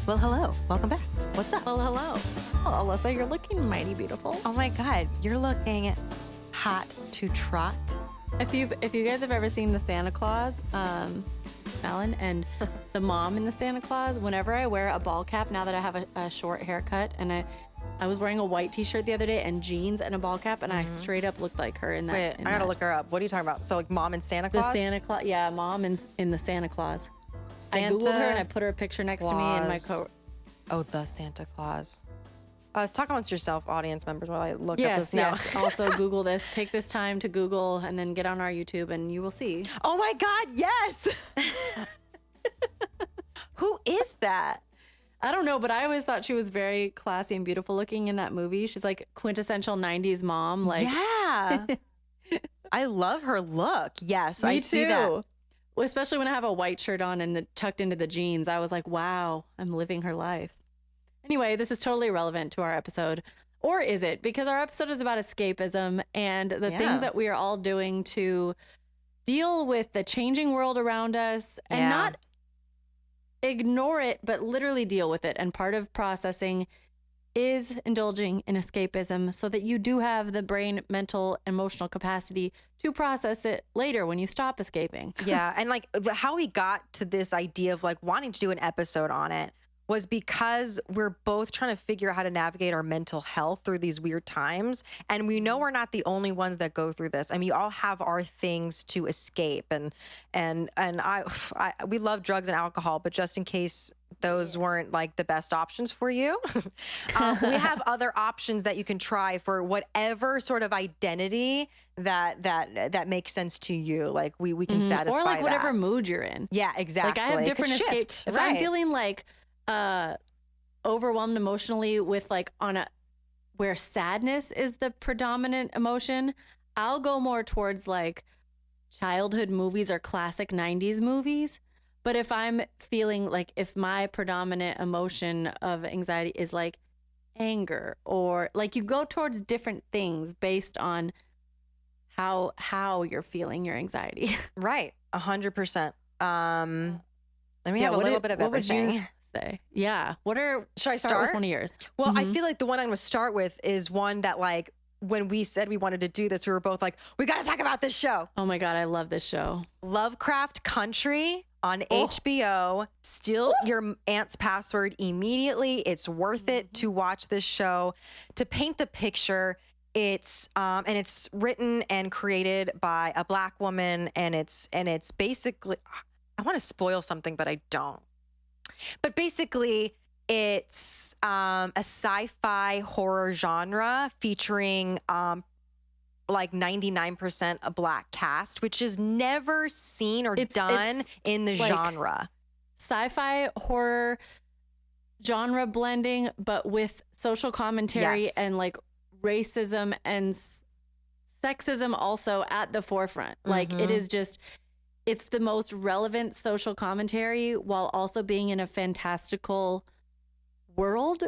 Well, hello. Welcome back. What's up? Well, hello. Oh, Alyssa, you're looking mighty beautiful. Oh my God, you're looking hot to trot. If you guys have ever seen the Santa Claus, Ellen, and the mom in the Santa Claus, whenever I wear a ball cap, now that I have a short haircut, and I was wearing a white t-shirt the other day and jeans and a ball cap, and I straight up looked like her in that. Wait, I gotta look her up. What are you talking about? So like mom and Santa Claus? The Santa Claus, yeah, mom in the Santa Claus. Santa I Googled her and I put her picture next to me in my coat. Oh, the Santa Claus. Talk amongst yourself, audience members, while I look up this now. Yes. Also, Google this. Take this time to Google and then get on our YouTube and you will see. Oh my God, yes! Who is that? I don't know, but I always thought she was very classy and beautiful looking in that movie. She's like quintessential 90s mom. Like, yeah. I love her look. Yes, me I too. see that. Well, especially when I have a white shirt on and tucked into the jeans. I was like, wow, I'm living her life. Anyway, this is totally irrelevant to our episode. Or is it? Because our episode is about escapism and the things that we are all doing to deal with the changing world around us and not ignore it, but literally deal with it. And part of processing is indulging in escapism so that you do have the brain, mental, emotional capacity to process it later when you stop escaping. Yeah. And like how we got to this idea of like wanting to do an episode on it was because we're both trying to figure out how to navigate our mental health through these weird times. And we know we're not the only ones that go through this. I mean, we all have our things to escape. And we love drugs and alcohol, but just in case those weren't like the best options for you, we have other options that you can try for whatever sort of identity that makes sense to you. Like we can satisfy or like whatever that. mood you're in. Yeah, exactly. Like I have different escapes. If I'm feeling like overwhelmed emotionally with like where sadness is the predominant emotion, I'll go more towards like childhood movies or classic 90s movies. But if I'm feeling like if my predominant emotion of anxiety is like anger or like you go towards different things based on how you're feeling your anxiety. Right. 100%. Let me have a little bit of everything. What would you say? Yeah. Should I start with one of yours? Well, I feel like the one I'm going to start with is one that like when we said we wanted to do this, we were both like, we got to talk about this show. Oh my God. I love this show. Lovecraft Country on HBO. Steal your aunt's password immediately. It's worth it to watch this show. To paint the picture, it's written and created by a Black woman, and it's basically, I want to spoil something, but I don't. But basically, it's a sci-fi horror genre featuring like 99% a Black cast, which is never seen or done in the like genre. Sci-fi horror genre blending, but with social commentary and like racism and sexism also at the forefront. Like it is just, it's the most relevant social commentary while also being in a fantastical world.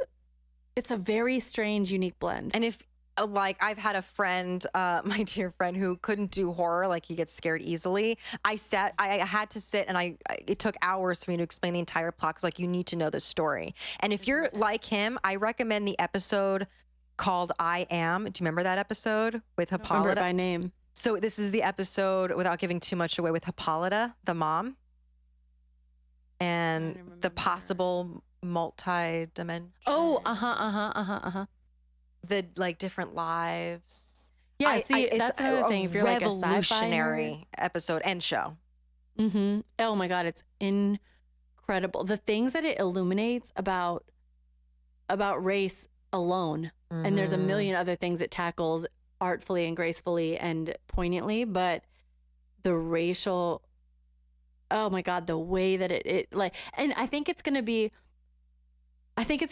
It's a very strange, unique blend. And if like I've had a friend, my dear friend, who couldn't do horror, like he gets scared easily. I had to sit and it took hours for me to explain the entire plot because like you need to know the story. And if you're like him, I recommend the episode called I Am. Do you remember that episode with Hippolyta? I remember it by name. So this is the episode, without giving too much away, with Hippolyta, the mom, and the possible multi-dimension. Oh, The like different lives. Yeah, that's another thing. If you're like a revolutionary episode and show. Mm-hmm. Oh my God, it's incredible. The things that it illuminates about race alone, and there's a million other things it tackles artfully and gracefully and poignantly, but the racial, oh my God, the way that it like, and I think it's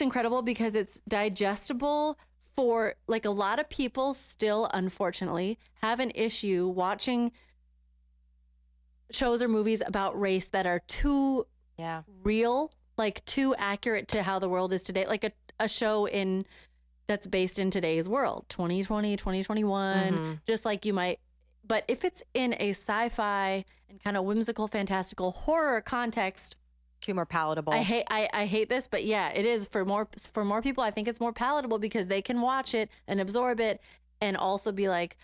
incredible because it's digestible for like a lot of people still, unfortunately, have an issue watching shows or movies about race that are too real, like too accurate to how the world is today. Like a show that's based in today's world, 2020, 2021, just like you might. But if it's in a sci-fi and kind of whimsical, fantastical horror context, Too more palatable. I hate this, but yeah, it is for more people. I think it's more palatable because they can watch it and absorb it and also be like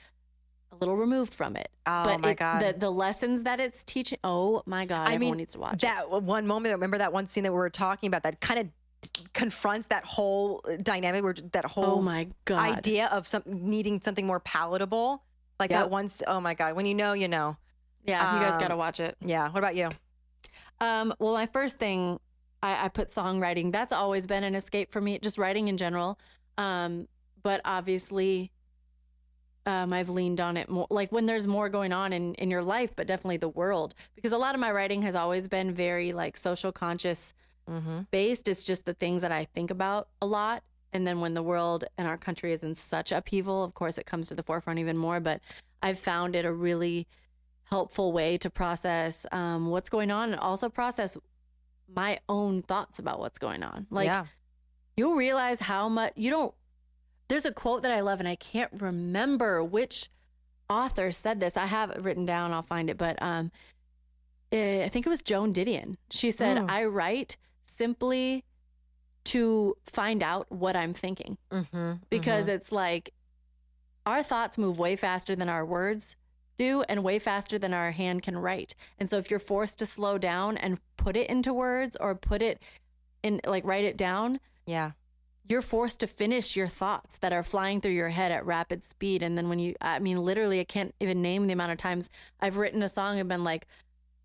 a little removed from it. Oh but my God. the lessons that it's teaching. Oh my God. Everyone needs to watch that one moment. Remember that one scene that we were talking about that kind of confronts that whole dynamic, where that whole oh my God. idea of needing something more palatable. Like that once. Oh my God. When you know, you know. Yeah. You guys got to watch it. Yeah. What about you? Well, my first thing, I put songwriting. That's always been an escape for me, just writing in general. But obviously, I've leaned on it more, like when there's more going on in your life, but definitely the world, because a lot of my writing has always been very like social conscious based. It's just the things that I think about a lot. And then when the world and our country is in such upheaval, of course, it comes to the forefront even more. But I've found it a really helpful way to process what's going on, and also process my own thoughts about what's going on. Like you'll realize how much there's a quote that I love, and I can't remember which author said this. I have it written down. I'll find it. But I think it was Joan Didion. She said, I write simply to find out what I'm thinking. Because it's like our thoughts move way faster than our words do, and way faster than our hand can write. And so if you're forced to slow down and put it into words, or put it in, like, write it down, you're forced to finish your thoughts that are flying through your head at rapid speed. And then when literally, I can't even name the amount of times I've written a song and been like,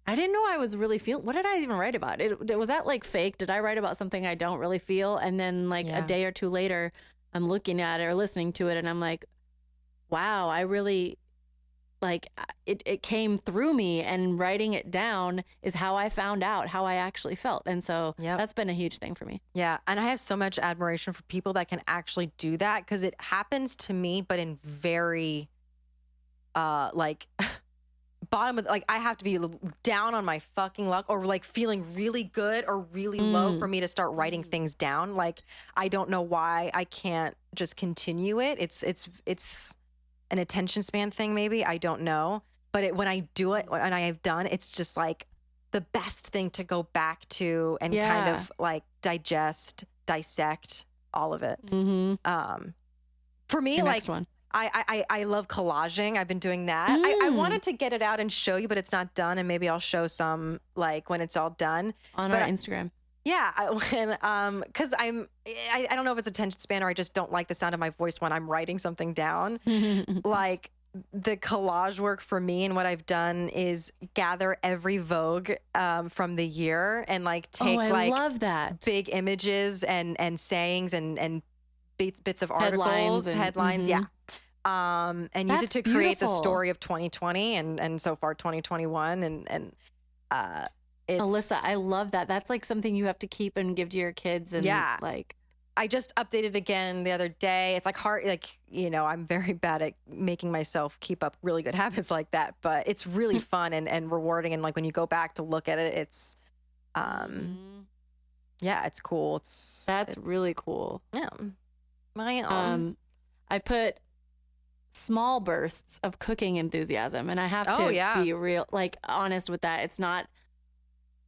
I didn't know I was really feeling, what did I even write about? Was that like fake? Did I write about something I don't really feel? And then like a day or two later, I'm looking at it or listening to it, and I'm like, wow, I really, like, it came through me, and writing it down is how I found out how I actually felt. And so that's been a huge thing for me. Yeah. And I have so much admiration for people that can actually do that, because it happens to me, but in very, like, bottom of, like, I have to be down on my fucking luck, or like feeling really good or really low for me to start writing things down. Like, I don't know why I can't just continue it. It's an attention span thing, maybe. I don't know. But when I do it, and I have done, it's just like the best thing to go back to and kind of like dissect all of it. For me, like, I love collaging. I've been doing that. I wanted to get it out and show you, but it's not done. And maybe I'll show some, like, when it's all done. On our Instagram. Yeah, because I don't know if it's attention span, or I just don't like the sound of my voice when I'm writing something down. Like, the collage work for me, and what I've done is gather every Vogue from the year, and like take I love that. Big images and sayings and bits of articles, headlines, and use it to create the story of 2020 and so far 2021 and Alyssa, I love that. That's like something you have to keep and give to your kids. And like, I just updated again the other day. It's like hard, like, you know, I'm very bad at making myself keep up really good habits like that, but it's really fun and rewarding. And like, when you go back to look at it, it's, it's cool. That's really cool. Yeah. I put small bursts of cooking enthusiasm, and I have to be real, like, honest with that.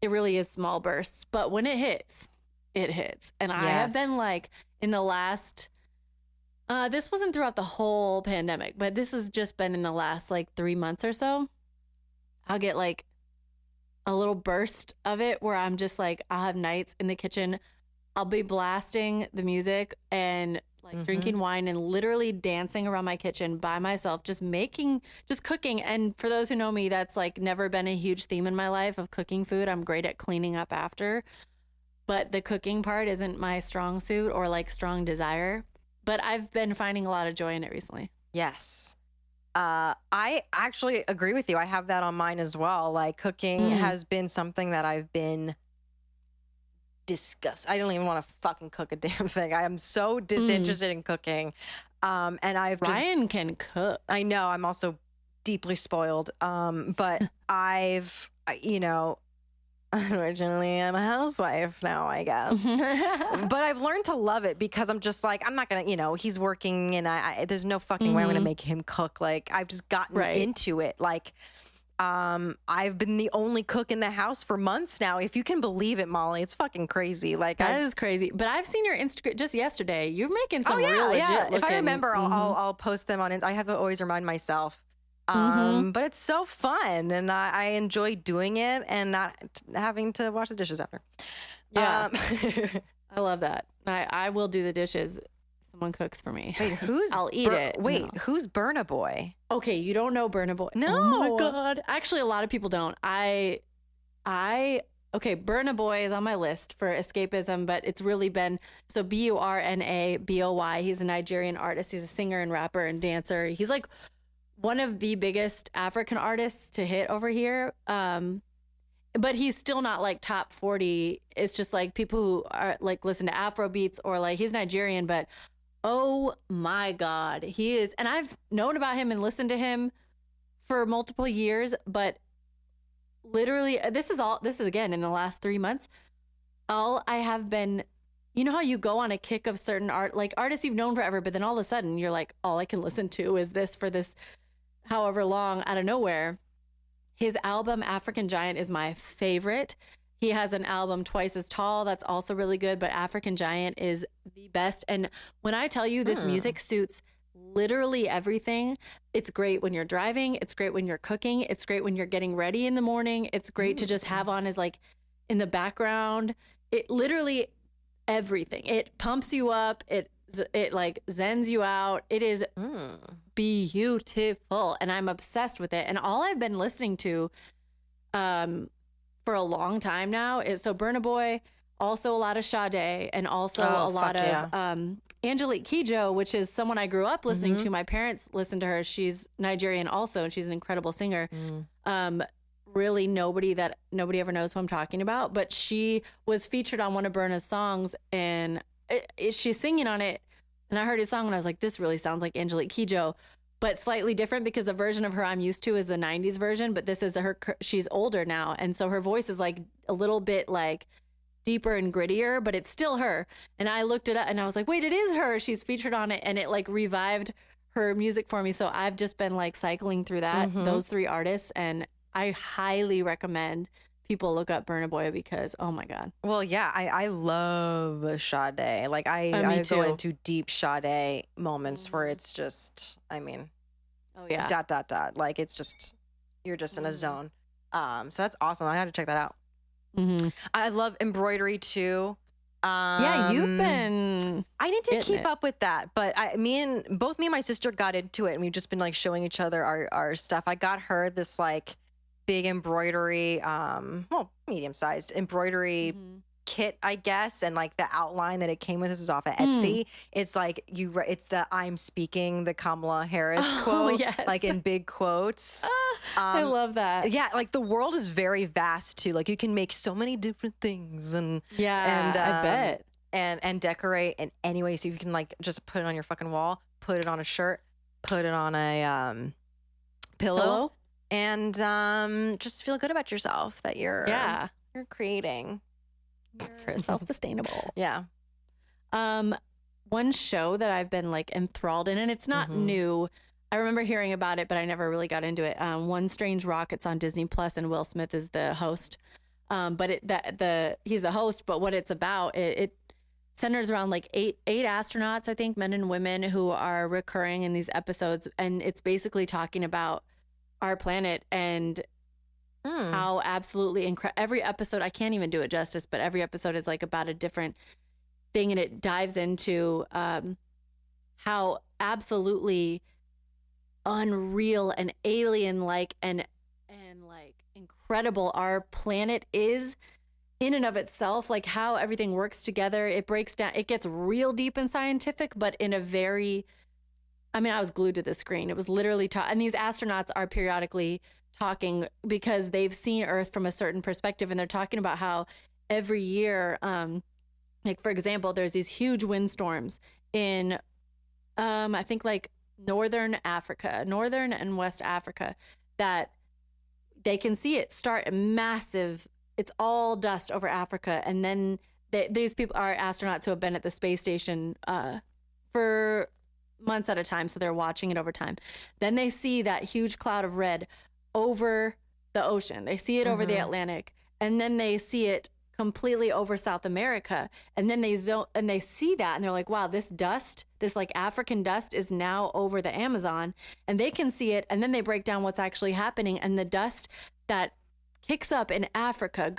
It really is small bursts, but when it hits, it hits. And I have been like, in the last, this wasn't throughout the whole pandemic, but this has just been in the last like 3 months or so. I'll get like a little burst of it where I'm just like, I'll have nights in the kitchen. I'll be blasting the music and like drinking wine and literally dancing around my kitchen by myself, just cooking. And for those who know me, that's like never been a huge theme in my life of cooking food. I'm great at cleaning up after, but the cooking part isn't my strong suit or like strong desire. But I've been finding a lot of joy in it recently. Yes. I actually agree with you. I have that on mine as well. Like, cooking has been something that I've been disgust. I don't even want to fucking cook a damn thing. I am so disinterested in cooking. And Ryan can cook. I know. I'm also deeply spoiled. But originally I'm a housewife now, I guess. But I've learned to love it, because I'm just like, I'm not going to, he's working, and there's no fucking way I'm going to make him cook. Like, I've just gotten into it. Like, I've been the only cook in the house for months now. If you can believe it, Molly, it's fucking crazy. Like That is crazy. But I've seen your Instagram just yesterday. You're making some real legit looking. If I remember, I'll post them on it. I have to always remind myself. But it's so fun, and I enjoy doing it and not having to wash the dishes after. Yeah, I love that. I will do the dishes. Someone cooks for me. Wait, I'll eat it. Wait, who's Burna Boy? Okay, you don't know Burna Boy? No. Oh my god. Actually, a lot of people don't. Okay, Burna Boy is on my list for escapism, but it's really been so BURNABOY. He's a Nigerian artist. He's a singer and rapper and dancer. He's like one of the biggest African artists to hit over here. But he's still not like top 40. It's just like people who are like listen to Afro beats or like he's Nigerian, but oh my God, he is. And I've known about him and listened to him for multiple years, but literally this is again in the last 3 months. All I have been, you know how you go on a kick of certain art, like artists you've known forever, but then all of a sudden you're like, all I can listen to is this for this however long out of nowhere. His album African Giant is my favorite. He has an album Twice as Tall that's also really good, but African Giant is the best. And when I tell you this music suits literally everything, it's great when you're driving, it's great when you're cooking, it's great when you're getting ready in the morning, it's great to just have on as like in the background. It literally everything. It pumps you up, it like zens you out. It is beautiful, and I'm obsessed with it. And all I've been listening to for a long time now is so Burna Boy, also a lot of Sade, and also a lot of Angelique Kidjo, which is someone I grew up listening to. My parents listened to her. She's Nigerian also, and she's an incredible singer. Really nobody ever knows who I'm talking about, but she was featured on one of Burna's songs, and she's singing on it. And I heard his song and I was like, this really sounds like Angelique Kidjo, but slightly different because the version of her I'm used to is the 90s version, but this is she's older now. And so her voice is like a little bit like deeper and grittier, but it's still her. And I looked it up and I was like, wait, it is her. She's featured on it. And it like revived her music for me. So I've just been like cycling through those 3 artists. And I highly recommend people look up Burna Boy because, oh my God. Well, yeah, I love Sade. Like I go into deep Sade moments where it's just, I mean, oh yeah, ... Like it's just, you're just in a zone. So that's awesome. I had to check that out. I love embroidery too. Yeah, you've been. I need to keep up with that, but me and my sister got into it, and we've just been like showing each other our stuff. I got her this like big embroidery, medium-sized embroidery kit, I guess, and like the outline that it came with. This is off of Etsy. It's like it's the "I'm speaking" the Kamala Harris quote, like in big quotes. I love that. Yeah, like the world is very vast too. Like you can make so many different things, and I bet, and decorate in any way. So you can like just put it on your fucking wall, put it on a shirt, put it on a pillow. And just feel good about yourself that you're creating. You're self-sustainable. Yeah. One show that I've been like enthralled in, and it's not new. I remember hearing about it, but I never really got into it. One Strange Rock. It's on Disney Plus, and Will Smith is the host. But he's the host. But what it's about, it centers around like eight astronauts, I think, men and women who are recurring in these episodes, and it's basically talking about our planet and how absolutely every episode, I can't even do it justice, but every episode is like about a different thing, and it dives into how absolutely unreal and alien like and like incredible our planet is in and of itself, like how everything works together. It breaks down, it gets real deep and scientific, but in a very, I mean, I was glued to the screen. It was literally and these astronauts are periodically talking because they've seen Earth from a certain perspective, and they're talking about how every year, like for example, there's these huge windstorms in, I think like northern and West Africa, that they can see it start massive. It's all dust over Africa, and then these people are astronauts who have been at the space station for months at a time, so they're watching it over time. Then they see that huge cloud of red over the ocean. They see it over the Atlantic, and then they see it completely over South America. And then they see that and they're like, wow, this dust, this like African dust is now over the Amazon, and they can see it. And then they break down what's actually happening. And the dust that kicks up in Africa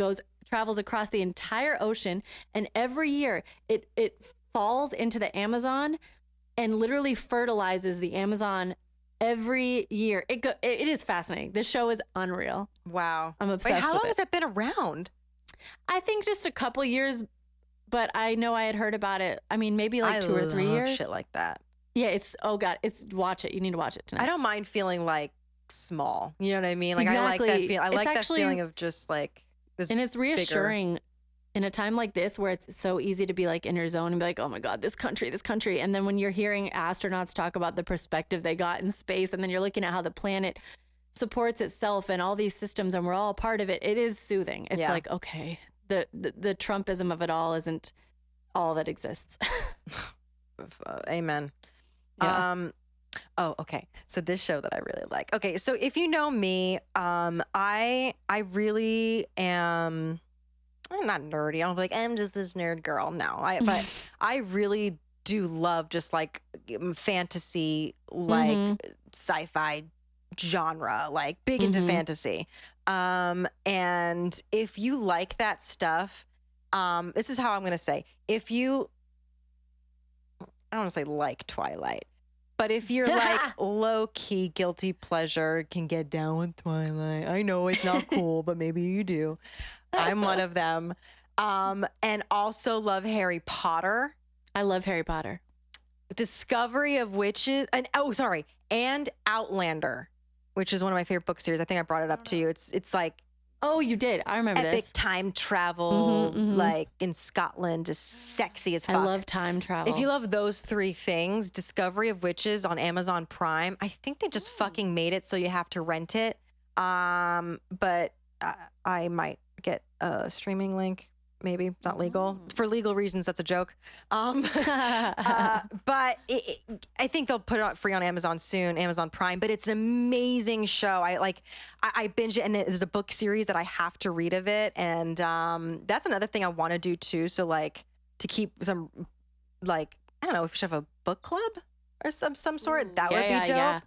travels across the entire ocean. And every year it falls into the Amazon and literally fertilizes the Amazon every year. It is fascinating. This show is unreal. Wow. I'm obsessed with it. How long has that been around? I think just a couple years, but I know I had heard about it. I mean, maybe like 2 or 3 years. Shit like that. Yeah, watch it. You need to watch it tonight. I don't mind feeling like small. You know what I mean? Like exactly. I like that feel. I like that feeling of just like this. And it's reassuring in a time like this where it's so easy to be like in your zone and be like, oh my God, this country. And then when you're hearing astronauts talk about the perspective they got in space, and then you're looking at how the planet supports itself and all these systems, and we're all part of it. It is soothing. It's like, okay, the Trumpism of it all isn't all that exists. Amen. Yeah. Oh, okay. So this show that I really like. Okay, so if you know me, I really am. I'm not nerdy. I don't be like I'm just this nerd girl. No, but I really do love just like fantasy, like sci-fi genre, like big into fantasy. And if you like that stuff, this is how I'm going to say, if you, I don't want to say like Twilight, but if you're like low key guilty pleasure, can get down with Twilight. I know it's not cool, but maybe you do. I'm one of them. And also love Harry Potter. I love Harry Potter. Discovery of Witches, and Outlander, which is one of my favorite book series. I think I brought it up to you. It's like, oh, you did. I remember epic this. time travel, like in Scotland, is sexy as fuck. I love time travel. If you love those 3 things, Discovery of Witches on Amazon Prime. I think they just fucking made it so you have to rent it. But I might get a streaming link. Maybe not legal for legal reasons. That's a joke. But I think they'll put it out free on Amazon soon, Amazon Prime. But it's an amazing show. I binge it, and there's a book series that I have to read of it, and that's another thing I want to do too. So like to keep some, like I don't know, if we should have a book club or some sort. That would be dope. Yeah.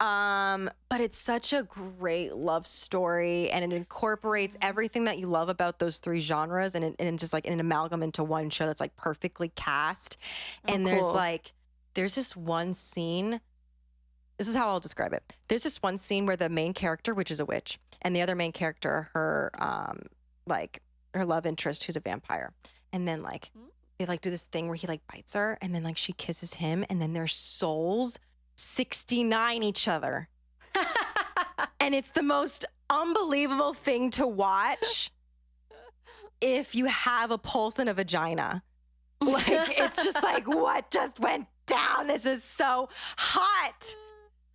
But it's such a great love story, and it incorporates everything that you love about those 3 genres, and just like an amalgam into one show that's like perfectly cast. And cool. there's this one scene. This is how I'll describe it. There's this one scene where the main character, which is a witch, and the other main character, her love interest, who's a vampire, and then like they like do this thing where he like bites her, and then like she kisses him, and then their souls 69 each other. And it's the most unbelievable thing to watch if you have a pulse and a vagina. Like it's just like, what just went down? This is so hot.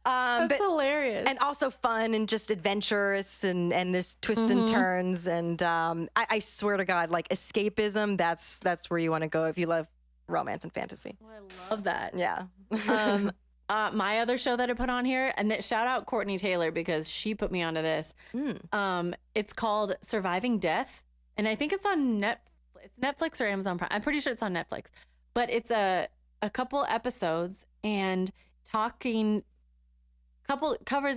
That's hilarious. And also fun and just adventurous, and there's twists and turns, and I swear to God, like escapism, that's where you want to go if you love romance and fantasy. Oh, I love that. Yeah. My other show that I put on here, and shout out Courtney Taylor because she put me onto this. It's called Surviving Death, and I think it's on It's Netflix or Amazon Prime. I'm pretty sure it's on Netflix, but it's a couple episodes and covers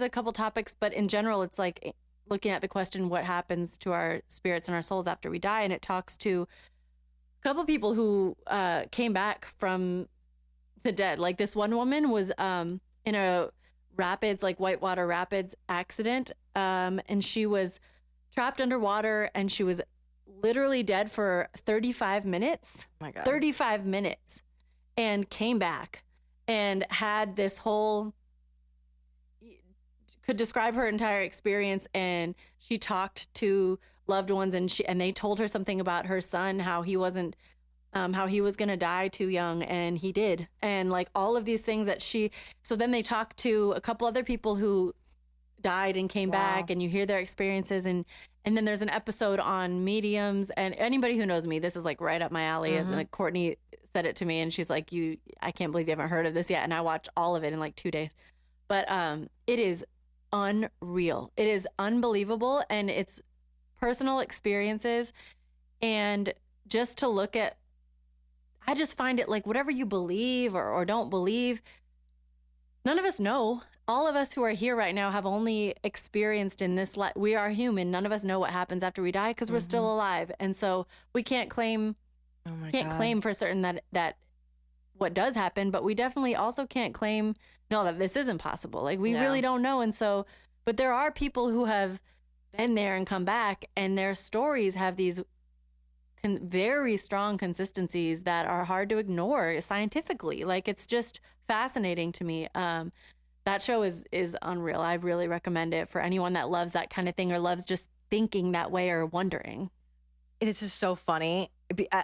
a couple topics, but in general, it's like looking at the question, what happens to our spirits and our souls after we die, and it talks to a couple people who came back from the dead. Like this one woman was in a rapids, like whitewater rapids accident, and she was trapped underwater, and she was literally dead for 35 minutes. Oh my God. 35 minutes, and came back and had this whole, could describe her entire experience, and she talked to loved ones, and they told her something about her son, how he was going to die too young, and he did. And like all of these things so then they talked to a couple other people who died and came back, and you hear their experiences. And then there's an episode on mediums, and anybody who knows me, this is like right up my alley. And like Courtney said it to me, and she's like, I can't believe you haven't heard of this yet. And I watched all of it in like 2 days, but it is unreal. It is unbelievable, and it's personal experiences. And just to look at, I just find it like whatever you believe or don't believe, none of us know. All of us who are here right now have only experienced in this life. We are human. None of us know what happens after we die because we're still alive. And so we can't claim for certain that what does happen, but we definitely also can't claim that this isn't possible. Like we really don't know. And so, but there are people who have been there and come back, and their stories have these very strong consistencies that are hard to ignore scientifically. Like it's just fascinating to me. That show is unreal. I really recommend it for anyone that loves that kind of thing or loves just thinking that way or wondering. This is so funny.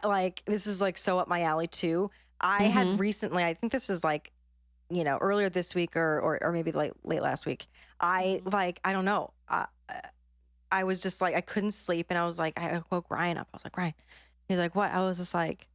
Like this is like so up my alley too. I had recently, I think this is like, earlier this week or maybe late last week. I don't know. I was just like, I couldn't sleep, and I was like, I woke Ryan up. I was like, Ryan. He's like, what? I was just like,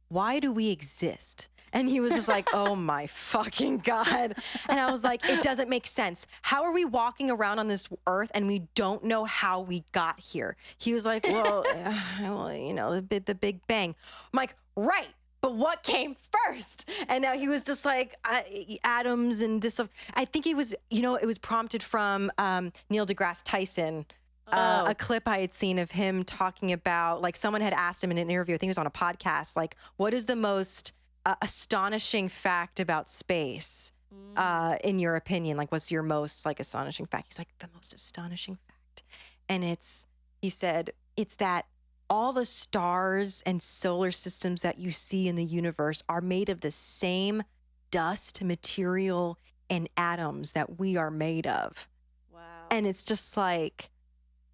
why do we exist? And he was just like, oh my fucking God. And I was like, it doesn't make sense. How are we walking around on this earth and we don't know how we got here? He was like, well, the Big Bang. I'm like, right. But what came first? And now he was just like, atoms and this stuff. I think it was prompted from Neil deGrasse Tyson. A clip I had seen of him talking about, like, someone had asked him in an interview, I think it was on a podcast, like, what is the most astonishing fact about space, in your opinion? Like, what's your most, like, astonishing fact? He's like, the most astonishing fact. And he said, it's that all the stars and solar systems that you see in the universe are made of the same dust, material, and atoms that we are made of. Wow. And it's just like,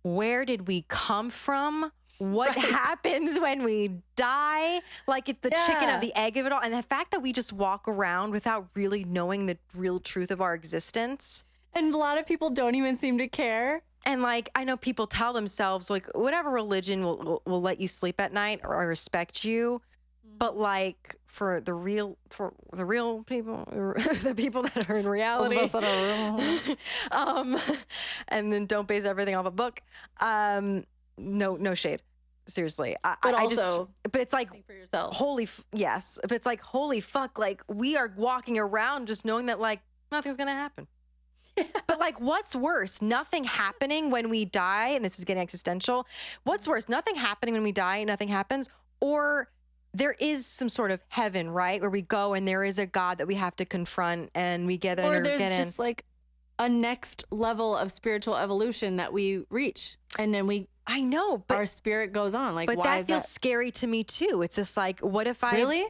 where did we come from? What happens when we die? Like, it's the chicken of the egg of it all. And the fact that we just walk around without really knowing the real truth of our existence. And a lot of people don't even seem to care. And like, I know people tell themselves, like, whatever religion will let you sleep at night or respect you. But like for the real people, the people that are in reality, and then don't base everything off a book. No shade, seriously. But it's like, think for yourself. Yes. But it's like, holy fuck, like we are walking around just knowing that like nothing's gonna happen. Yeah. But like, what's worse? Nothing happening when we die, and this is getting existential. What's worse? Nothing happening when we die, nothing happens, or there is some sort of heaven, right? Where we go and there is a God that we have to confront and we get in. Or there's just like a next level of spiritual evolution that we reach. And then I know, but our spirit goes on. Like, but why that feels scary to me too. It's just like, what if Really?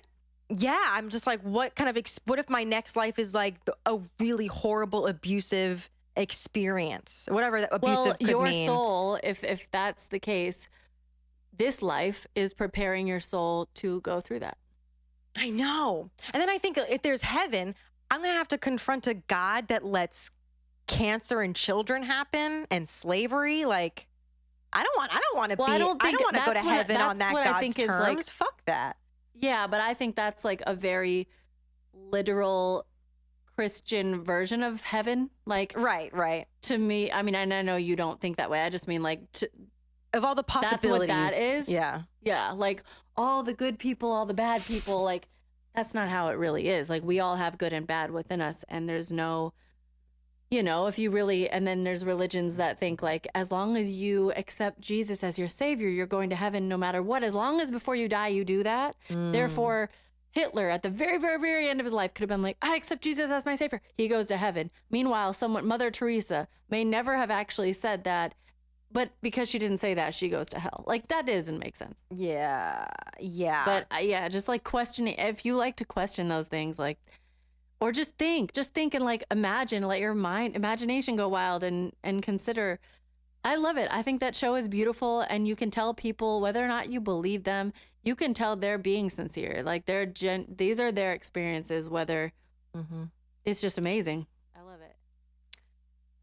Yeah, I'm just like, what if my next life is like a really horrible, abusive experience? Whatever that abusive could your mean. soul, if that's the case, this life is preparing your soul to go through that. I know. And then I think if there's heaven, I'm going to have to confront a God that lets cancer in children happen and slavery. Like, I don't want to go to heaven on that God's terms. Fuck that. Yeah, but I think that's like a very literal Christian version of heaven. Like, right. To me, I mean, and I know you don't think that way. I just mean like of all the possibilities. That's what that is. Yeah. Yeah. Like all the good people, all the bad people, like that's not how it really is. Like we all have good and bad within us. And there's no, if you really, and then there's religions that think like, as long as you accept Jesus as your savior, you're going to heaven no matter what. As long as before you die, you do that. Therefore, Hitler at the very, very, very end of his life could have been like, I accept Jesus as my savior. He goes to heaven. Meanwhile, Mother Teresa may never have actually said that. But because she didn't say that, she goes to hell. Like, that doesn't make sense. Yeah. But just like questioning, if you like to question those things, like, or just think and like imagine, let your imagination go wild and consider. I love it. I think that show is beautiful, and you can tell people whether or not you believe them, you can tell they're being sincere. Like these are their experiences, whether it's just amazing.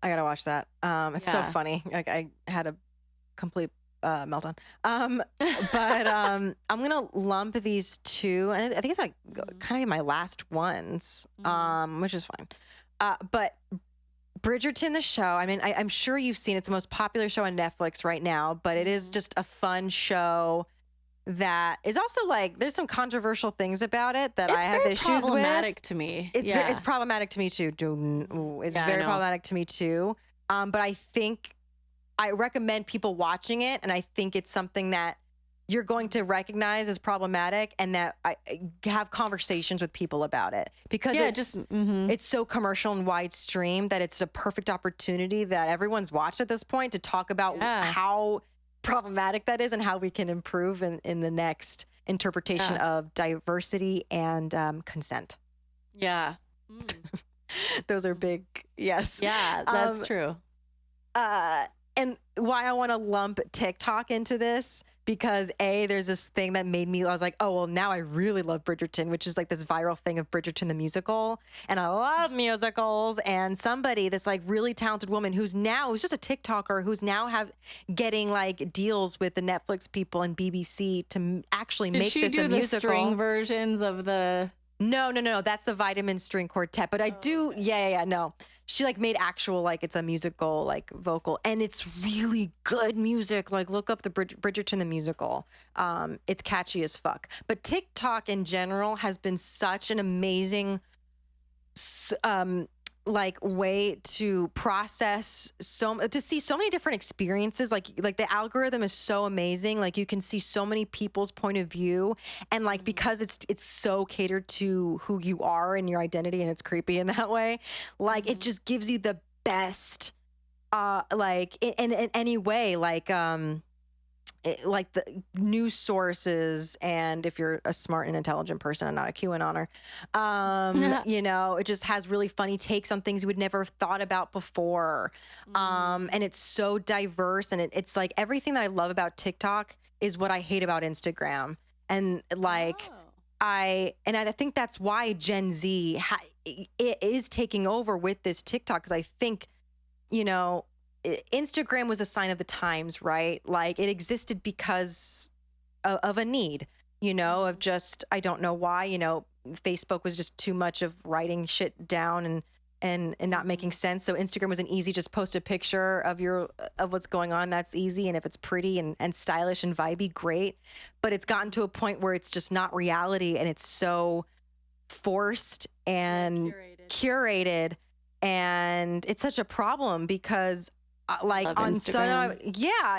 I gotta watch that. It's so funny. Like I had a complete meltdown. But I'm gonna lump these two. I think it's like kind of my last ones, which is fine. But Bridgerton, the show. I mean, I'm sure you've seen it's the most popular show on Netflix right now, but it is just a fun show that is also like, there's some controversial things about it that I have issues with. It's problematic to me. It's problematic to me too. It's very problematic to me too. But I think I recommend people watching it, and I think it's something that you're going to recognize as problematic, and that I have conversations with people about it, because it's so commercial and wide stream that it's a perfect opportunity that everyone's watched at this point to talk about how problematic that is and how we can improve in the next interpretation of diversity and consent. Yeah. Those are big. Yes. Yeah, that's true. And why I want to lump TikTok into this, because there's this thing that made me, I was like, oh, well, now I really love Bridgerton, which is like this viral thing of Bridgerton the musical. And I love musicals. And somebody, this like really talented woman who's just a TikToker, who's now getting like deals with the Netflix people and BBC to actually make this a musical. Did she do the string versions of the... No. That's the Vitamin String Quartet. But I do, no. She like made actual, like, it's a musical, like vocal, and it's really good music. Like, look up the Bridgerton the musical. It's catchy as fuck. But TikTok in general has been such an amazing like way to process to see so many different experiences. Like the algorithm is so amazing. Like, you can see so many people's point of view, and like, because it's so catered to who you are and your identity, and it's creepy in that way. Like, it just gives you the best like in any way, like the news sources, and if you're a smart and intelligent person and not a QAnoner, you know, it just has really funny takes on things you would never have thought about before. And it's so diverse, and it's like everything that I love about TikTok is what I hate about Instagram. And like, I think that's why Gen Z it is taking over with this TikTok, because I think, you know, Instagram was a sign of the times, right? Like, it existed because of a need, you know, of just, I don't know why, you know, Facebook was just too much of writing shit down and not making sense. So Instagram was an easy, just post a picture of what's going on. That's easy. And if it's pretty and stylish and vibey, great. But it's gotten to a point where it's just not reality, and it's so forced and curated. And it's such a problem, because like on Instagram.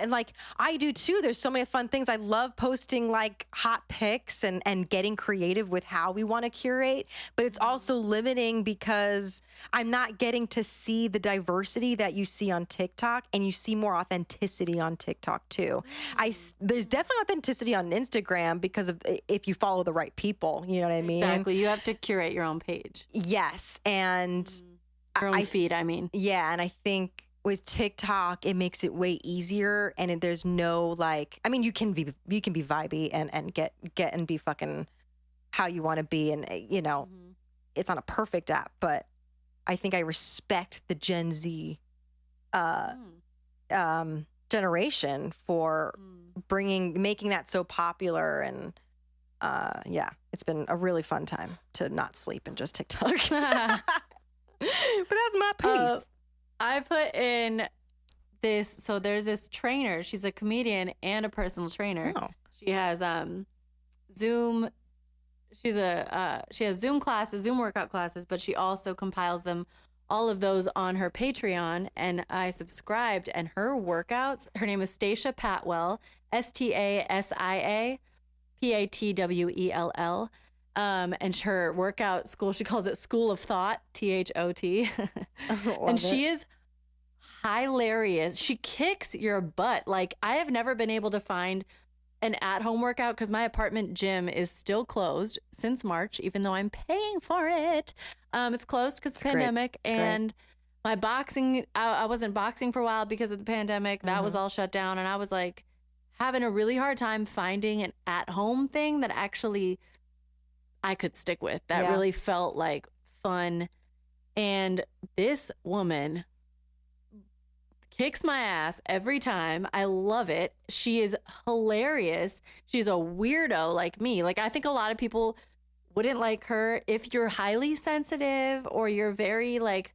And like, I do too. There's so many fun things. I love posting like hot pics and getting creative with how we want to curate, but it's also limiting, because I'm not getting to see the diversity that you see on TikTok, and you see more authenticity on TikTok too. There's definitely authenticity on Instagram, because of if you follow the right people, you know what I mean? Exactly. You have to curate your own page. Yes. And your own feed, I mean. Yeah. And I think with TikTok, it makes it way easier, and there's no like, I mean, you can be vibey and get and be fucking how you want to be, and you know, it's not a perfect app, but I think I respect the Gen Z generation for making that so popular, and it's been a really fun time to not sleep and just TikTok. But that's my piece. I put in this. So there's this trainer. She's a comedian and a personal trainer. Oh. She has Zoom. She has Zoom classes, Zoom workout classes, but she also compiles them, all of those, on her Patreon. And I subscribed, and her workouts. Her name is Stacia Patwell, Stasia Patwell. And her workout school, she calls it School of Thought, THOT. And she is hilarious. She kicks your butt. Like, I have never been able to find an at-home workout, because my apartment gym is still closed since March, even though I'm paying for it. It's closed because of the pandemic. And my boxing, I wasn't boxing for a while because of the pandemic. That was all shut down. And I was like having a really hard time finding an at-home thing that actually I could stick with, that really felt like fun. And this woman kicks my ass every time. I love it. She is hilarious. She's a weirdo like me. Like, I think a lot of people wouldn't like her if you're highly sensitive, or you're very like,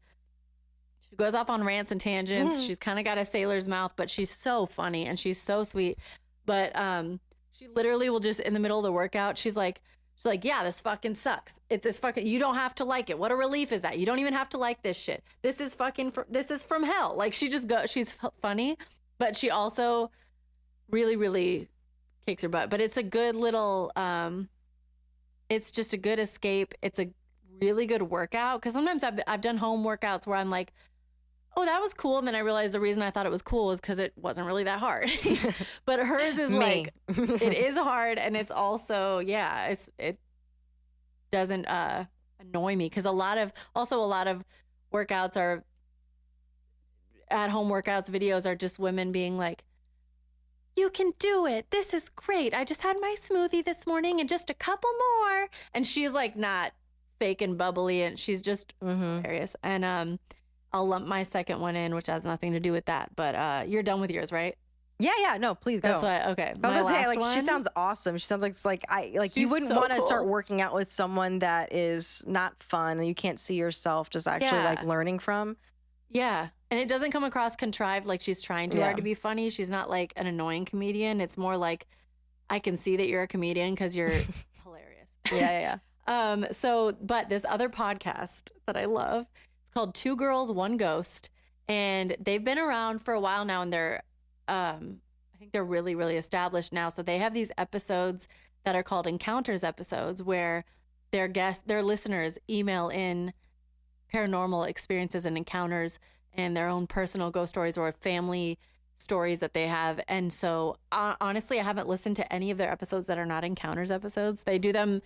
goes off on rants and tangents. She's kind of got a sailor's mouth, but she's so funny and she's so sweet. But she literally will just, in the middle of the workout, she's like, yeah, this fucking sucks. It's this fucking, you don't have to like it. What a relief is that? You don't even have to like this shit. This is fucking, this is from hell. Like she just she's funny, but she also really, really kicks her butt. But it's a good little, it's just a good escape. It's a really good workout. Cause sometimes I've done home workouts where I'm like, oh, that was cool. And then I realized the reason I thought it was cool was because it wasn't really that hard. But hers is like, it is hard. And it's also, yeah, it doesn't annoy me. Because a lot of workouts are, at home workouts, videos are just women being like, you can do it. This is great. I just had my smoothie this morning and just a couple more. And she's like not fake and bubbly and she's just hilarious. And I'll lump my second one in, which has nothing to do with that. But you're done with yours, right? Yeah. No, please go. That's why. Okay. I was gonna say, like, she sounds awesome. She sounds like you wouldn't want to start working out with someone that is not fun and you can't see yourself just actually like learning from. Yeah. And it doesn't come across contrived like she's trying too hard to be funny. She's not like an annoying comedian. It's more like I can see that you're a comedian because you're hilarious. Yeah. But this other podcast that I love, it's called Two Girls, One Ghost. And they've been around for a while now and they're, I think they're really, really established now. So they have these episodes that are called Encounters episodes where their listeners email in paranormal experiences and encounters and their own personal ghost stories or family stories that they have. And so honestly, I haven't listened to any of their episodes that are not Encounters episodes. They do them,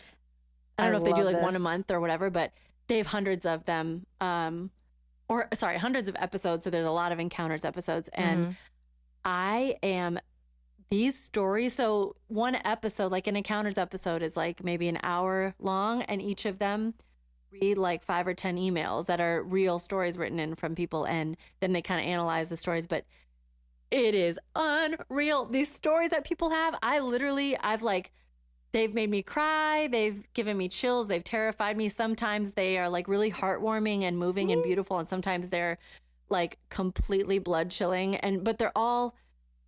I don't know if they do like one a month or whatever, but they have hundreds of them, hundreds of episodes. So there's a lot of Encounters episodes. And these stories. So one episode, like an Encounters episode is like maybe an hour long and each of them read like 5 or 10 emails that are real stories written in from people. And then they kind of analyze the stories, but it is unreal. These stories that people have, they've made me cry. They've given me chills. They've terrified me. Sometimes they are like really heartwarming and moving and beautiful. And sometimes they're like completely blood chilling. But they're all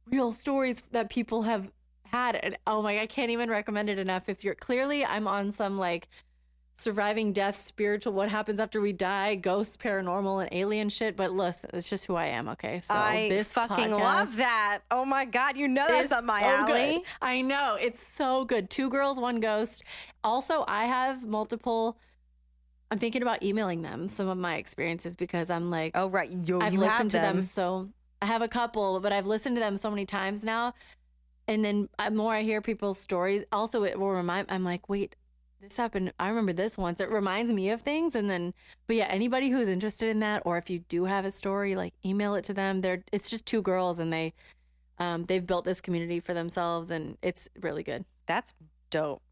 real stories that people have had. And oh my, I can't even recommend it enough. If you're I'm on some like surviving death, spiritual, what happens after we die, ghosts, paranormal, and alien shit. But listen, it's just who I am. Okay, so this fucking love that. Oh my god, that's up my alley. Good. I know, it's so good. Two Girls, One Ghost. Also, I have multiple. I'm thinking about emailing them some of my experiences because I'm like, oh right, I've listened to them. So I have a couple, but I've listened to them so many times now, and then the more I hear people's stories, also it will remind. I'm like, wait. This happened. I remember this once. It reminds me of things. But yeah, anybody who's interested in that, or if you do have a story, like email it to them. It's just two girls and they've built this community for themselves and it's really good. That's dope.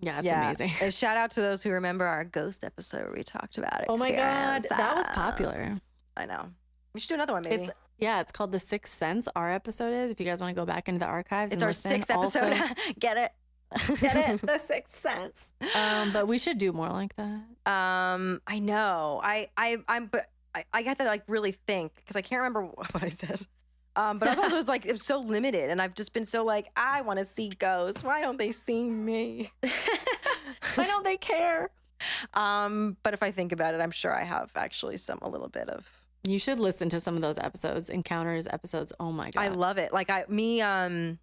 Yeah, it's amazing. A shout out to those who remember our ghost episode where we talked about it. Oh my God. That was popular. I know. We should do another one maybe. It's called The Sixth Sense. Our episode is, if you guys want to go back into the archives. It's our sixth episode. Get it? Get it? The Sixth Sense. But we should do more like that. I know. But I got to like really think because I can't remember what I said. But I thought it was so limited, and I've just been so like, I want to see ghosts. Why don't they see me? Why don't they care? But if I think about it, I'm sure I have actually a little bit of. You should listen to some of those episodes, Encounters episodes. Oh my God, I love it. Like me and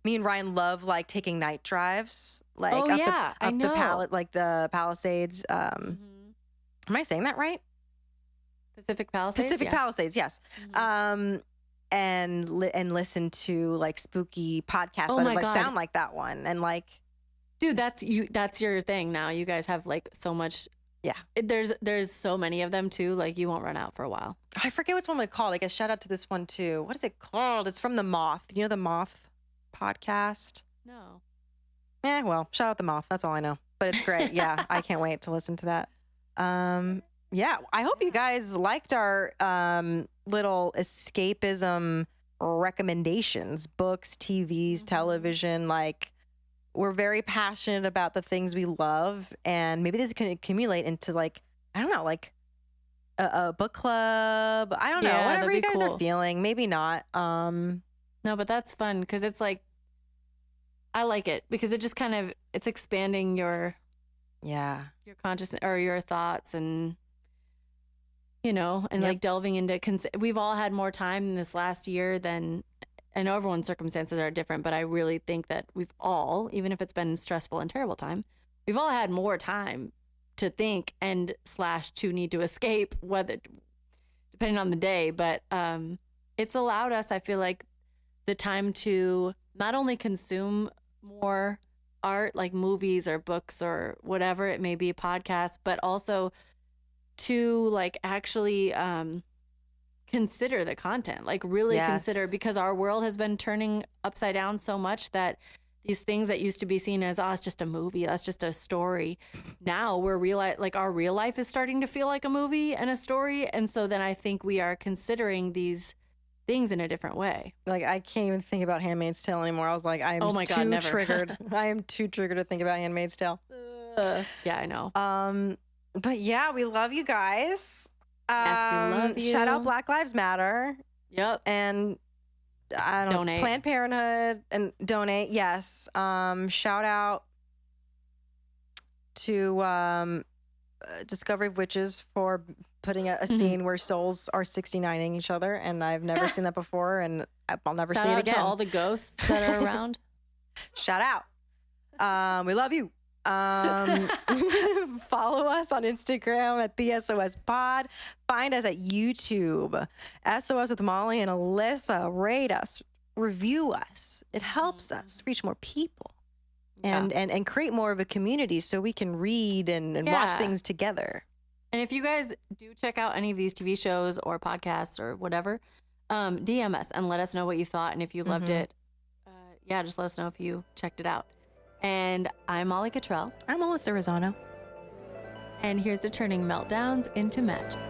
Ryan love like taking night drives, like up the Palisades. Am I saying that right? Pacific Palisades. Pacific Palisades, yes. Mm-hmm. And listen to like spooky podcasts that like sound like that one, and like, dude, that's your thing now. You guys have like so much. Yeah, there's so many of them too. Like you won't run out for a while. I forget what's one we called. I guess shout out to this one too. What is it called? It's from The Moth. You know The Moth podcast? No. Well, shout out The Moth. That's all I know. But it's great. Yeah, I can't wait to listen to that. Yeah, I hope you guys liked our little escapism recommendations, books, TVs, television. Like, we're very passionate about the things we love, and maybe this can accumulate into like, I don't know, like a book club. I don't know. Yeah, Whatever that'd you be guys are cool. feeling. Maybe not. No, but that's fun because it's like, I like it because it just kind of, it's expanding your consciousness or your thoughts and, you know, and like delving into, we've all had more time in this last year than, I know everyone's circumstances are different, but I really think that we've all, even if it's been stressful and terrible time, we've all had more time to think and / to need to escape, whether depending on the day. But it's allowed us, I feel like, the time to not only consume more art, like movies or books or whatever it may be, podcasts, but also to like actually consider the content, like really consider, because our world has been turning upside down so much that these things that used to be seen as, oh, it's just a movie, that's just a story. Now we're like our real life is starting to feel like a movie and a story. And so then I think we are considering these things in a different way. Like, I can't even think about Handmaid's Tale anymore. I was like, I am too triggered. I am too triggered to think about Handmaid's Tale. Yeah, I know. But yeah, we love you guys. Yes, we love you. Shout out Black Lives Matter. Yep. And I don't donate. know, Planned Parenthood and donate. Yes. Shout out to Discovery of Witches for putting a scene where souls are 69ing each other, and I've never seen that before, and I'll never see it again. Shout out to all the ghosts that are around. Shout out. We love you. Follow us on Instagram at the SOS Pod. Find us at YouTube, SOS with Molly and Alyssa. Rate us, review us. It helps us reach more people and create more of a community so we can read and watch things together. And if you guys do check out any of these TV shows or podcasts or whatever, DM us and let us know what you thought. And if you loved it, just let us know if you checked it out. And I'm Molly Cottrell. I'm Alyssa Rosano. And here's to turning meltdowns into magic.